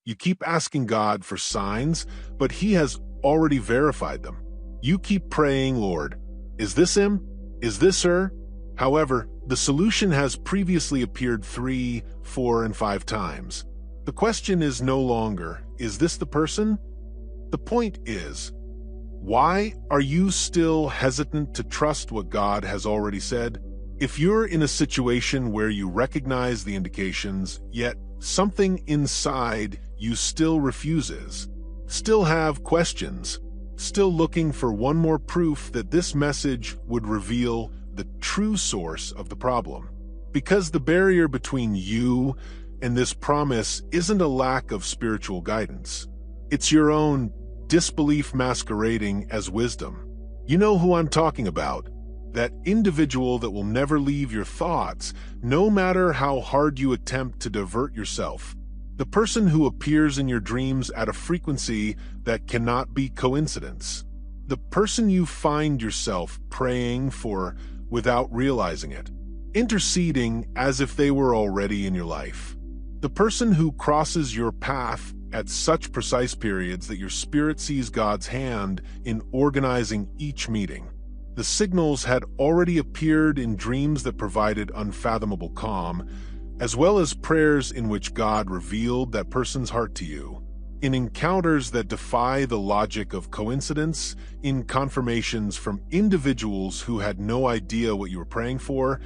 You keep asking God for signs, but He has already verified them. You keep praying, Lord, is this him? Is this her? However, the solution has previously appeared 3, 4, and 5 times. The question is no longer, is this the person? The point is, why are you still hesitant to trust what God has already said? If you're in a situation where you recognize the indications, yet something inside you still refuses, still have questions, still looking for one more proof that this message would reveal the true source of the problem. Because the barrier between you and this promise isn't a lack of spiritual guidance. It's your own disbelief masquerading as wisdom. You know who I'm talking about. That individual that will never leave your thoughts, no matter how hard you attempt to divert yourself. The person who appears in your dreams at a frequency that cannot be coincidence. The person you find yourself praying for without realizing it, interceding as if they were already in your life. The person who crosses your path at such precise periods that your spirit sees God's hand in organizing each meeting. The signals had already appeared in dreams that provided unfathomable calm, as well as prayers in which God revealed that person's heart to you, in encounters that defy the logic of coincidence, in confirmations from individuals who had no idea what you were praying for,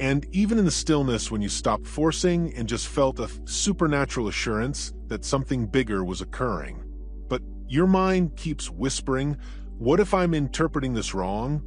and even in the stillness when you stopped forcing and just felt a supernatural assurance that something bigger was occurring. But your mind keeps whispering, what if I'm interpreting this wrong?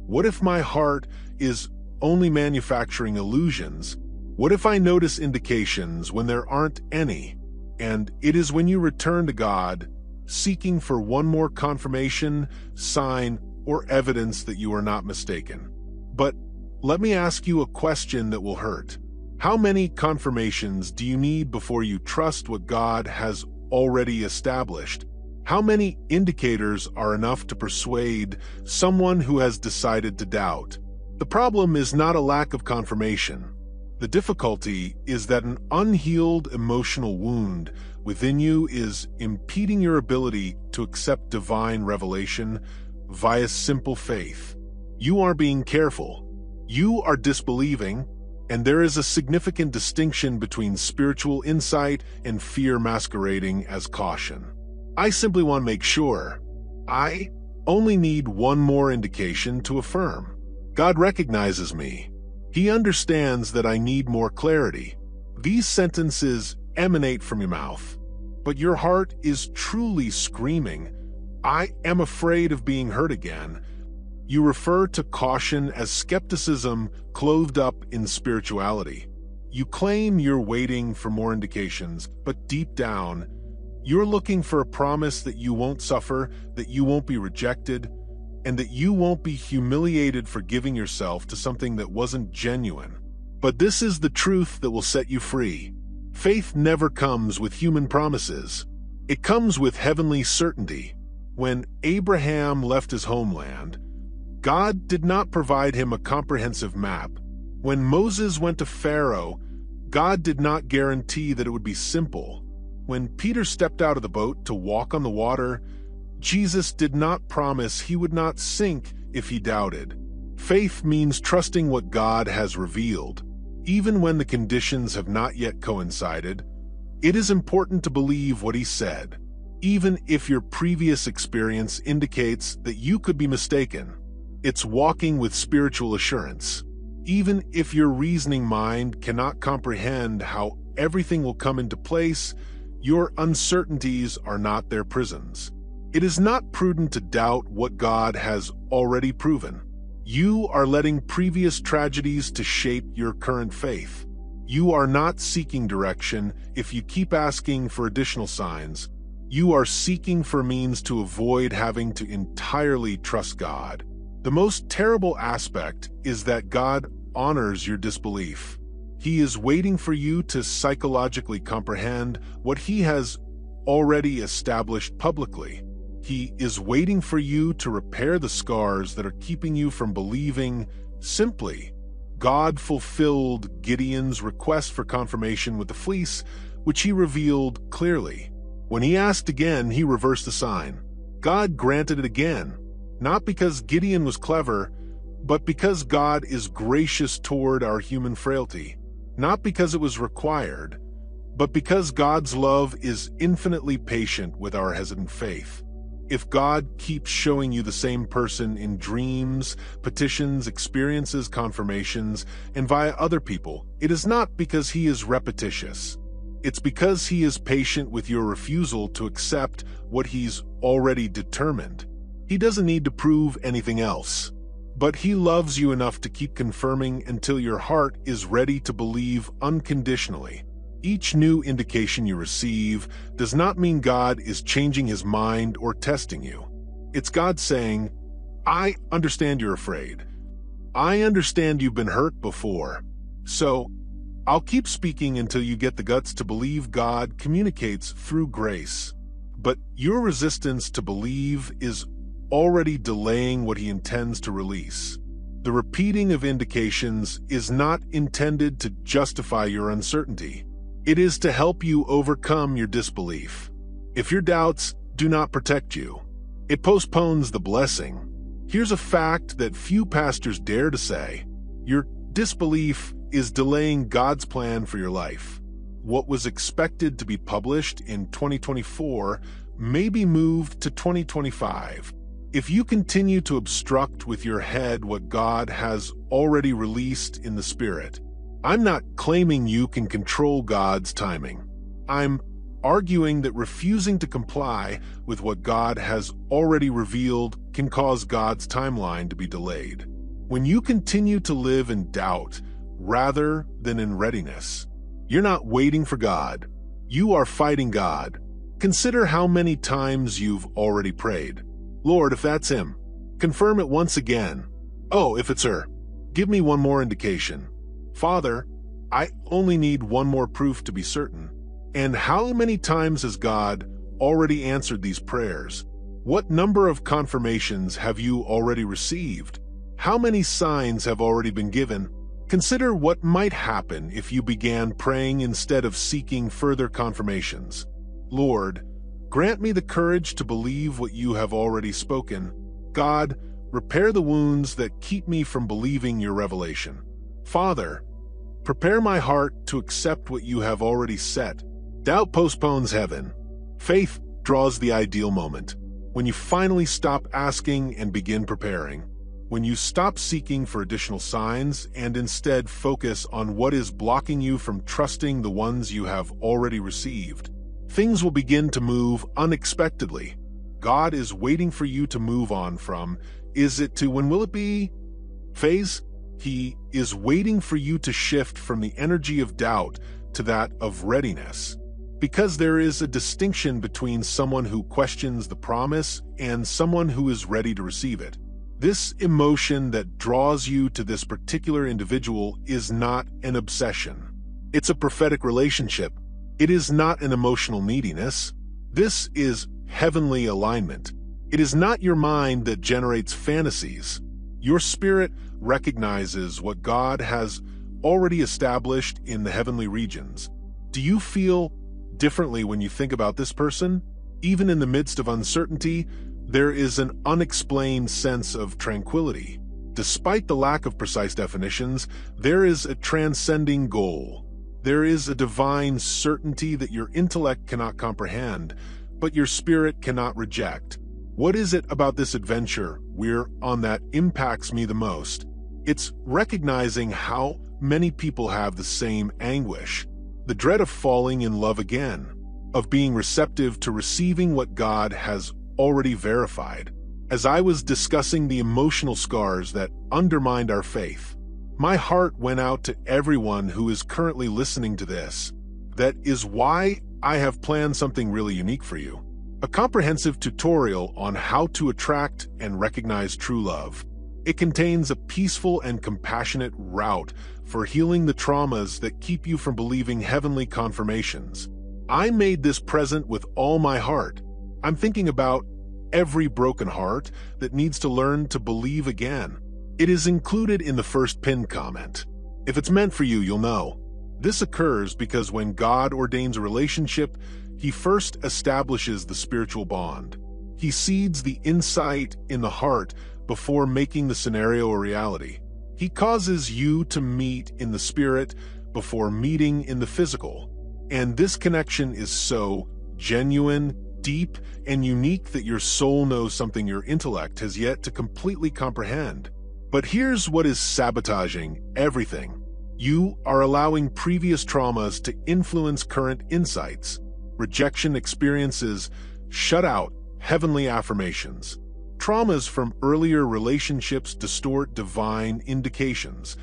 What if my heart is only manufacturing illusions? What if I notice indications when there aren't any? And it is when you return to God, seeking for one more confirmation, sign, or evidence that you are not mistaken. But let me ask you a question that will hurt. How many confirmations do you need before you trust what God has already established? How many indicators are enough to persuade someone who has decided to doubt? The problem is not a lack of confirmation. The difficulty is that an unhealed emotional wound within you is impeding your ability to accept divine revelation via simple faith. You are being careful. You are disbelieving, and there is a significant distinction between spiritual insight and fear masquerading as caution. I simply want to make sure. I only need one more indication to affirm. God recognizes me. He understands that I need more clarity. These sentences emanate from your mouth, but your heart is truly screaming, I am afraid of being hurt again. You refer to caution as skepticism clothed up in spirituality. You claim you're waiting for more indications, but deep down, you're looking for a promise that you won't suffer, that you won't be rejected, and that you won't be humiliated for giving yourself to something that wasn't genuine. But this is the truth that will set you free. Faith never comes with human promises. It comes with heavenly certainty. When Abraham left his homeland, God did not provide him a comprehensive map. When Moses went to Pharaoh, God did not guarantee that it would be simple. When Peter stepped out of the boat to walk on the water, Jesus did not promise he would not sink if he doubted. Faith means trusting what God has revealed. Even when the conditions have not yet coincided, it is important to believe what he said, even if your previous experience indicates that you could be mistaken. It's walking with spiritual assurance. Even if your reasoning mind cannot comprehend how everything will come into place, your uncertainties are not their prisons. It is not prudent to doubt what God has already proven. You are letting previous tragedies to shape your current faith. You are not seeking direction if you keep asking for additional signs. You are seeking for means to avoid having to entirely trust God. The most terrible aspect is that God honors your disbelief. He is waiting for you to psychologically comprehend what he has already established publicly. He is waiting for you to repair the scars that are keeping you from believing simply. God fulfilled Gideon's request for confirmation with the fleece, which he revealed clearly. When he asked again, he reversed the sign. God granted it again, not because Gideon was clever, but because God is gracious toward our human frailty. Not because it was required, but because God's love is infinitely patient with our hesitant faith. If God keeps showing you the same person in dreams, petitions, experiences, confirmations, and via other people, it is not because he is repetitious. It's because he is patient with your refusal to accept what he's already determined. He doesn't need to prove anything else. But he loves you enough to keep confirming until your heart is ready to believe unconditionally. Each new indication you receive does not mean God is changing his mind or testing you. It's God saying, I understand you're afraid. I understand you've been hurt before. So, I'll keep speaking until you get the guts to believe God communicates through grace. But your resistance to believe is already delaying what he intends to release. The repeating of indications is not intended to justify your uncertainty. It is to help you overcome your disbelief. If your doubts do not protect you, it postpones the blessing. Here's a fact that few pastors dare to say. Your disbelief is delaying God's plan for your life. What was expected to be published in 2024 may be moved to 2025. If you continue to obstruct with your head what God has already released in the Spirit, I'm not claiming you can control God's timing. I'm arguing that refusing to comply with what God has already revealed can cause God's timeline to be delayed. When you continue to live in doubt rather than in readiness, you're not waiting for God. You are fighting God. Consider how many times you've already prayed. Lord, if that's him, confirm it once again. Oh, if it's her, give me one more indication. Father, I only need one more proof to be certain. And how many times has God already answered these prayers? What number of confirmations have you already received? How many signs have already been given? Consider what might happen if you began praying instead of seeking further confirmations. Lord, grant me the courage to believe what you have already spoken. God, repair the wounds that keep me from believing your revelation. Father, prepare my heart to accept what you have already said. Doubt postpones heaven. Faith draws the ideal moment. When you finally stop asking and begin preparing. When you stop seeking for additional signs and instead focus on what is blocking you from trusting the ones you have already received. Things will begin to move unexpectedly. God is waiting for you to move on from, is it to when will it be? Phase? He is waiting for you to shift from the energy of doubt to that of readiness. Because there is a distinction between someone who questions the promise and someone who is ready to receive it. This emotion that draws you to this particular individual is not an obsession. It's a prophetic relationship. It is not an emotional neediness. This is heavenly alignment. It is not your mind that generates fantasies. Your spirit recognizes what God has already established in the heavenly regions. Do you feel differently when you think about this person? Even in the midst of uncertainty, there is an unexplained sense of tranquility. Despite the lack of precise definitions, there is a transcending goal. There is a divine certainty that your intellect cannot comprehend, but your spirit cannot reject. What is it about this adventure we're on that impacts me the most? It's recognizing how many people have the same anguish. The dread of falling in love again, of being receptive to receiving what God has already verified. As I was discussing the emotional scars that undermined our faith, my heart went out to everyone who is currently listening to this. That is why I have planned something really unique for you. A comprehensive tutorial on how to attract and recognize true love. It contains a peaceful and compassionate route for healing the traumas that keep you from believing heavenly confirmations. I made this present with all my heart. I'm thinking about every broken heart that needs to learn to believe again. It is included in the first pinned comment. If it's meant for you, you'll know. This occurs because when God ordains a relationship, He first establishes the spiritual bond. He seeds the insight in the heart before making the scenario a reality. He causes you to meet in the spirit before meeting in the physical. And this connection is so genuine, deep, and unique that your soul knows something your intellect has yet to completely comprehend. But here's what is sabotaging everything. You are allowing previous traumas to influence current insights. Rejection experiences shut out heavenly affirmations. Traumas from earlier relationships distort divine indications,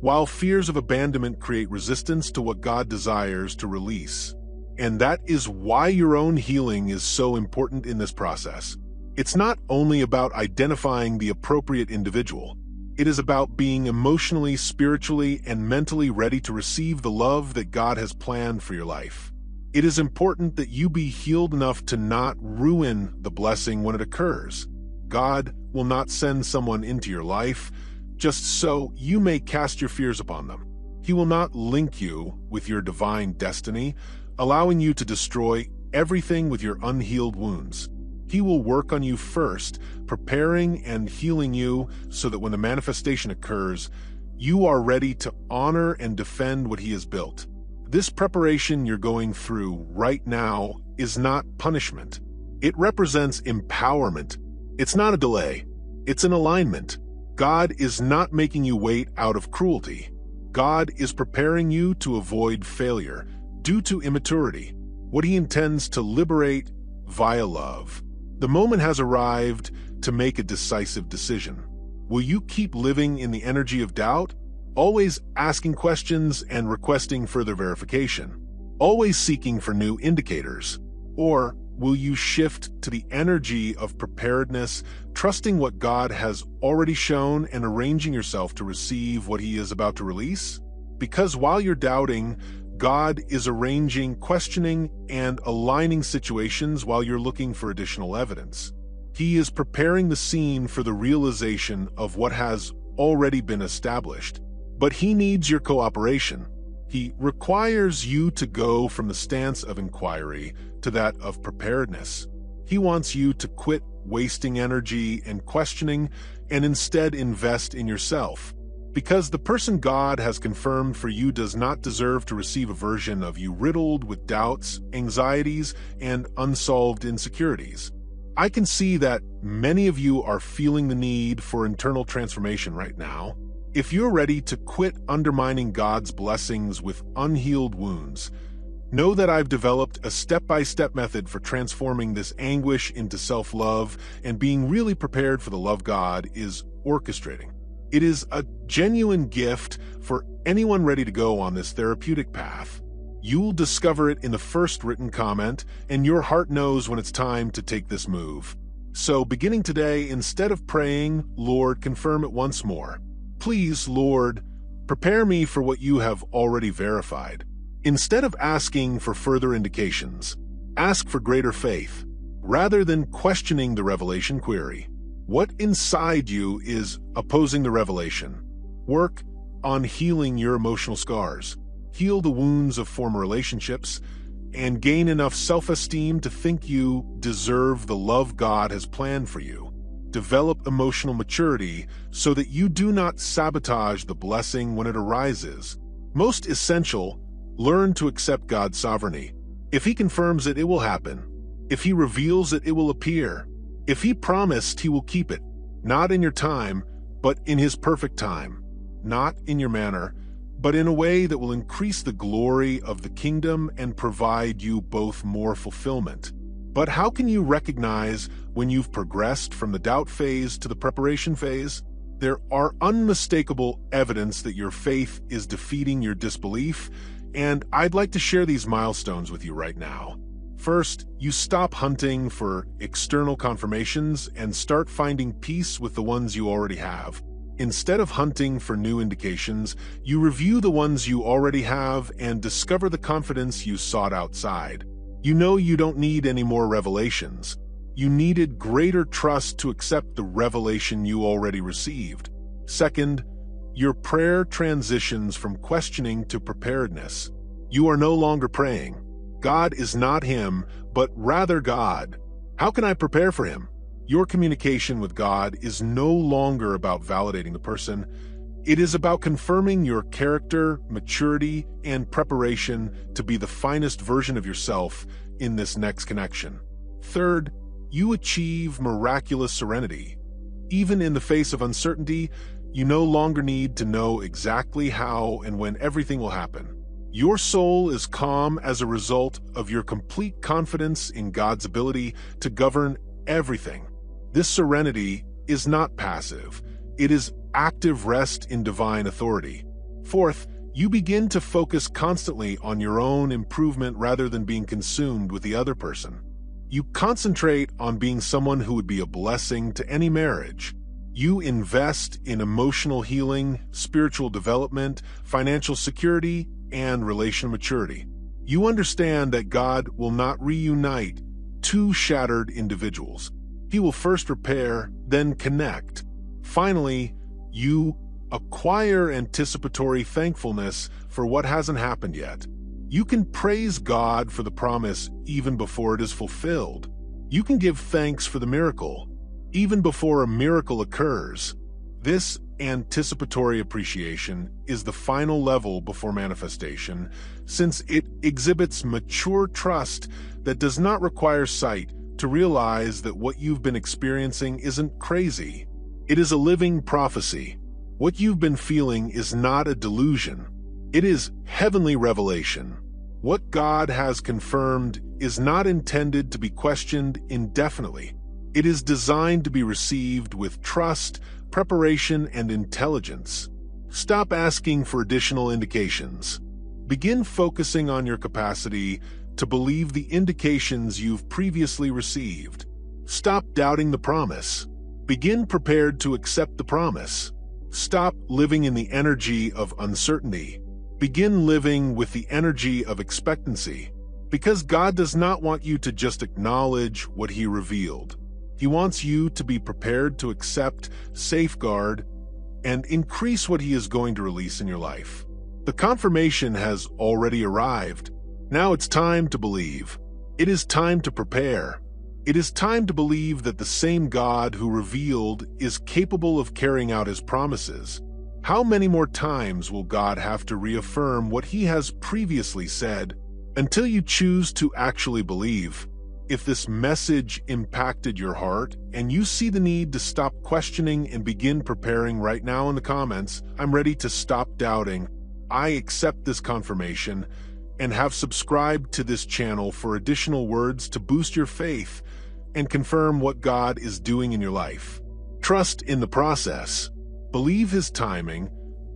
while fears of abandonment create resistance to what God desires to release. And that is why your own healing is so important in this process. It's not only about identifying the appropriate individual. It is about being emotionally, spiritually, and mentally ready to receive the love that God has planned for your life. It is important that you be healed enough to not ruin the blessing when it occurs. God will not send someone into your life just so you may cast your fears upon them. He will not link you with your divine destiny, allowing you to destroy everything with your unhealed wounds. He will work on you first, preparing and healing you so that when the manifestation occurs, you are ready to honor and defend what He has built. This preparation you're going through right now is not punishment. It represents empowerment. It's not a delay. It's an alignment. God is not making you wait out of cruelty. God is preparing you to avoid failure due to immaturity, what He intends to liberate via love. The moment has arrived to make a decisive decision. Will you keep living in the energy of doubt, always asking questions and requesting further verification, always seeking for new indicators? Or will you shift to the energy of preparedness, trusting what God has already shown and arranging yourself to receive what He is about to release? Because while you're doubting, God is arranging, questioning, and aligning situations while you're looking for additional evidence. He is preparing the scene for the realization of what has already been established. But He needs your cooperation. He requires you to go from the stance of inquiry to that of preparedness. He wants you to quit wasting energy and questioning and instead invest in yourself. Because the person God has confirmed for you does not deserve to receive a version of you riddled with doubts, anxieties, and unsolved insecurities. I can see that many of you are feeling the need for internal transformation right now. If you're ready to quit undermining God's blessings with unhealed wounds, know that I've developed a step-by-step method for transforming this anguish into self-love, and being really prepared for the love God is orchestrating. It is a genuine gift for anyone ready to go on this therapeutic path. You'll discover it in the first written comment, and your heart knows when it's time to take this move. So beginning today, instead of praying, "Lord, confirm it once more," please, Lord, prepare me for what you have already verified. Instead of asking for further indications, ask for greater faith. Rather than questioning the revelation, query, what inside you is opposing the revelation? Work on healing your emotional scars. Heal the wounds of former relationships and gain enough self-esteem to think you deserve the love God has planned for you. Develop emotional maturity so that you do not sabotage the blessing when it arises. Most essential, learn to accept God's sovereignty. If He confirms it, it will happen. If He reveals it, it will appear. If He promised, He will keep it. Not in your time, but in His perfect time. Not in your manner, but in a way that will increase the glory of the kingdom and provide you both more fulfillment. But how can you recognize when you've progressed from the doubt phase to the preparation phase? There are unmistakable evidence that your faith is defeating your disbelief, and I'd like to share these milestones with you right now. First, you stop hunting for external confirmations and start finding peace with the ones you already have. Instead of hunting for new indications, you review the ones you already have and discover the confidence you sought outside. You know you don't need any more revelations. You needed greater trust to accept the revelation you already received. Second, Your prayer transitions from questioning to preparedness. You are no longer praying, "God is not him, but rather God. How can I prepare for him?" Your communication with God is no longer about validating the person. It is about confirming your character, maturity, and preparation to be the finest version of yourself in this next connection. Third, you achieve miraculous serenity. Even in the face of uncertainty, you no longer need to know exactly how and when everything will happen. Your soul is calm as a result of your complete confidence in God's ability to govern everything. This serenity is not passive. It is active rest in divine authority. Fourth, you begin to focus constantly on your own improvement rather than being consumed with the other person. You concentrate on being someone who would be a blessing to any marriage. You invest in emotional healing, spiritual development, financial security, and relational maturity. You understand that God will not reunite two shattered individuals. He will first repair, then connect. Finally, you acquire anticipatory thankfulness for what hasn't happened yet. You can praise God for the promise even before it is fulfilled. You can give thanks for the miracle, even before a miracle occurs. This anticipatory appreciation is the final level before manifestation, since it exhibits mature trust that does not require sight to realize that what you've been experiencing isn't crazy. It is a living prophecy. What you've been feeling is not a delusion. It is heavenly revelation. What God has confirmed is not intended to be questioned indefinitely. It is designed to be received with trust, preparation, and intelligence. Stop asking for additional indications. Begin focusing on your capacity to believe the indications you've previously received. Stop doubting the promise. Begin prepared to accept the promise. Stop living in the energy of uncertainty. Begin living with the energy of expectancy. Because God does not want you to just acknowledge what He revealed. He wants you to be prepared to accept, safeguard, and increase what He is going to release in your life. The confirmation has already arrived. Now it's time to believe. It is time to prepare. It is time to believe that the same God who revealed is capable of carrying out His promises. How many more times will God have to reaffirm what He has previously said until you choose to actually believe? If this message impacted your heart and you see the need to stop questioning and begin preparing right now in the comments, "I'm ready to stop doubting. I accept this confirmation," and have subscribed to this channel for additional words to boost your faith and confirm what God is doing in your life. Trust in the process. Believe His timing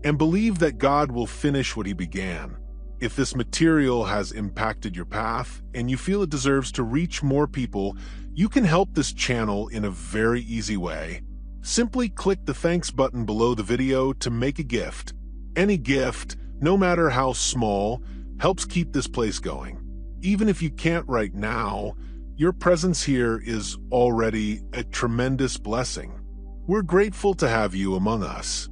and believe that God will finish what He began. If this material has impacted your path and you feel it deserves to reach more people, you can help this channel in a very easy way. Simply click the thanks button below the video to make a gift. Any gift, no matter how small, helps keep this place going. Even if you can't right now, your presence here is already a tremendous blessing. We're grateful to have you among us.